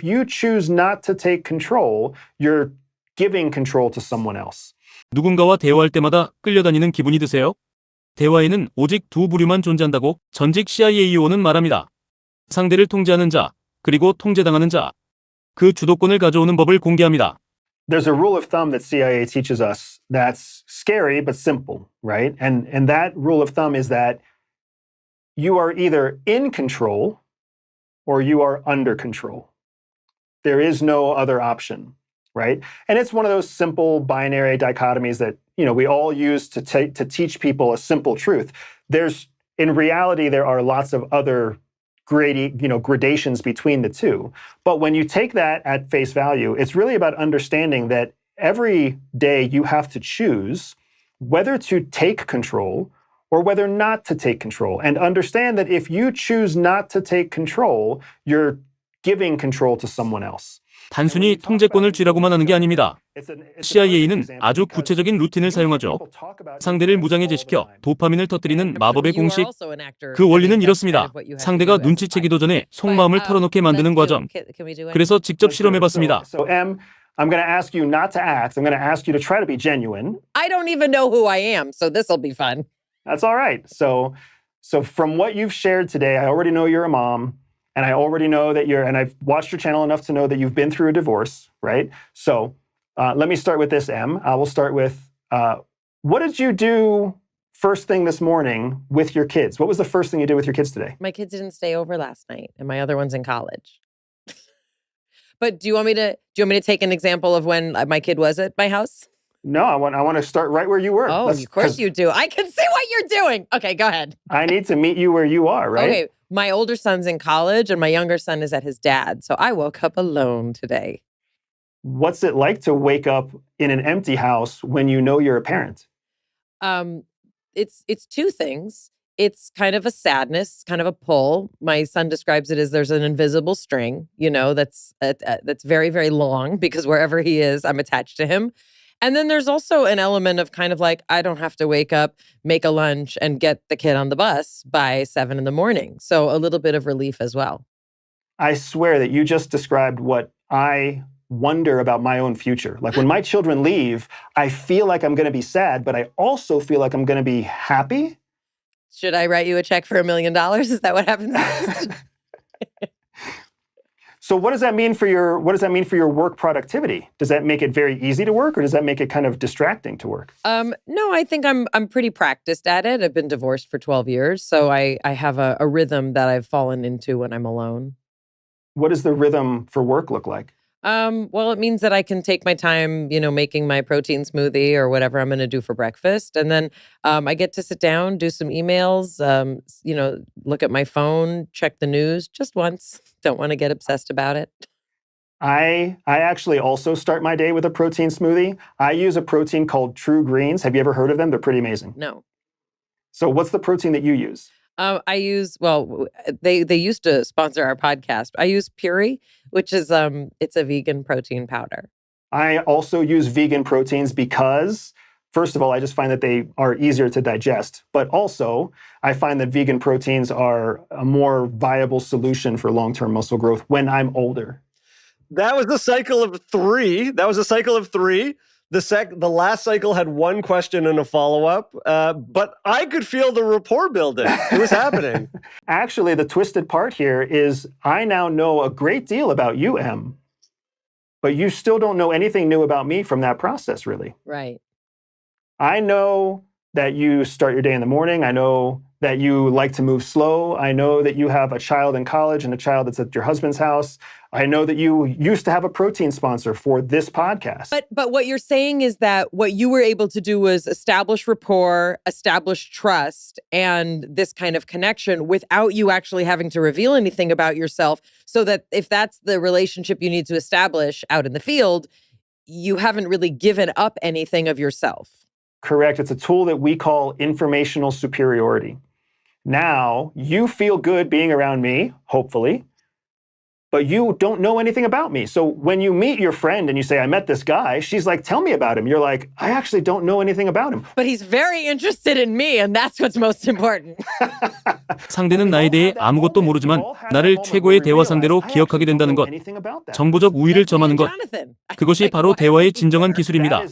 If you choose not to take control, you're giving control to someone else. 누군가와 대화할 때마다 끌려다니는 기분이 드세요? 대화에는 오직 두 부류만 존재한다고 전직 CIA 요원은 말합니다. 상대를 통제하는 자, 그리고 통제당하는 자. 그 주도권을 가져오는 법을 공개합니다. There's a rule of thumb that CIA teaches us that's scary but simple, right? And that rule of thumb is that you are either in control or you are under control. There is no other option, right? And it's one of those simple binary dichotomies that, we all use to teach people a simple truth. In reality, there are lots of other gradations between the two. But when you take that at face value, it's really about understanding that every day you have to choose whether to take control or whether not to take control. And understand that if you choose not to take control, you're giving control to someone else. 단순히 통제권을 쥐라고만 하는 게 아닙니다. CIA는 아주 구체적인 루틴을 사용하죠. 상대를 무장해제시켜 도파민을 터뜨리는 마법의 공식. 그 원리는 이렇습니다. 상대가 눈치채기도 전에 속마음을 털어놓게 만드는 과정. 그래서 직접 실험해봤습니다. So M, I'm going to ask you not to act. I'm going to ask you to try to be genuine. I don't even know who I am, so this will be fun. That's all right. So from what you've shared today, I already know you're a mom. And I already know that and I've watched your channel enough to know that you've been through a divorce, right? So let me start with this, M. I will start with, what did you do first thing this morning with your kids? What was the first thing you did with your kids today? My kids didn't stay over last night, and my other one's in college. But do you want me to take an example of when my kid was at my house? No, I want to start right where you were. Oh, of course you do. I can see what you're doing. Okay, go ahead. I need to meet you where you are, right? Okay. My older son's in college and my younger son is at his dad. So I woke up alone today. What's it like to wake up in an empty house when you know you're a parent? It's two things. It's kind of a sadness, kind of a pull. My son describes it as there's an invisible string, that's very, very long because wherever he is, I'm attached to him. And then there's also an element of kind of like, I don't have to wake up, make a lunch, and get the kid on the bus by 7 a.m. So a little bit of relief as well. I swear that you just described what I wonder about my own future. Like when my children leave, I feel like I'm going to be sad, but I also feel like I'm going to be happy. Should I write you a check for $1 million? Is that what happens next? So what does that mean for your work productivity? Does that make it very easy to work, or does that make it kind of distracting to work? No, I think I'm pretty practiced at it. I've been divorced for 12 years, so I have a rhythm that I've fallen into when I'm alone. What does the rhythm for work look like? Well, it means that I can take my time, making my protein smoothie or whatever I'm going to do for breakfast. And then I get to sit down, do some emails, look at my phone, check the news just once. Don't want to get obsessed about it. I actually also start my day with a protein smoothie. I use a protein called True Greens. Have you ever heard of them? They're pretty amazing. No. So what's the protein that you use? I use, they used to sponsor our podcast. I use Puri, which is, it's a vegan protein powder. I also use vegan proteins because, first of all, I just find that they are easier to digest. But also, I find that vegan proteins are a more viable solution for long-term muscle growth when I'm older. That was a cycle of three. The last cycle had one question and a follow-up, but I could feel the rapport building. It was happening. Actually, the twisted part here is I now know a great deal about you, Em, but you still don't know anything new about me from that process, really. Right. I know that you start your day in the morning. I know that you like to move slow. I know that you have a child in college and a child that's at your husband's house. I know that you used to have a protein sponsor for this podcast. But what you're saying is that what you were able to do was establish rapport, establish trust, and this kind of connection without you actually having to reveal anything about yourself, so that if that's the relationship you need to establish out in the field, you haven't really given up anything of yourself. Correct. It's a tool that we call informational superiority. Now, you feel good being around me, hopefully, but you don't know anything about me. So when you meet your friend and you say, I met this guy, she's like, tell me about him. You're like, I actually don't know anything about him. But he's very interested in me, and that's what's most important. 상대는 나에 대해 아무것도 모르지만 나를 최고의 대화 상대로 기억하게 된다는 것. 정보적 우위를 점하는 것. 그것이 바로 대화의 진정한 기술입니다.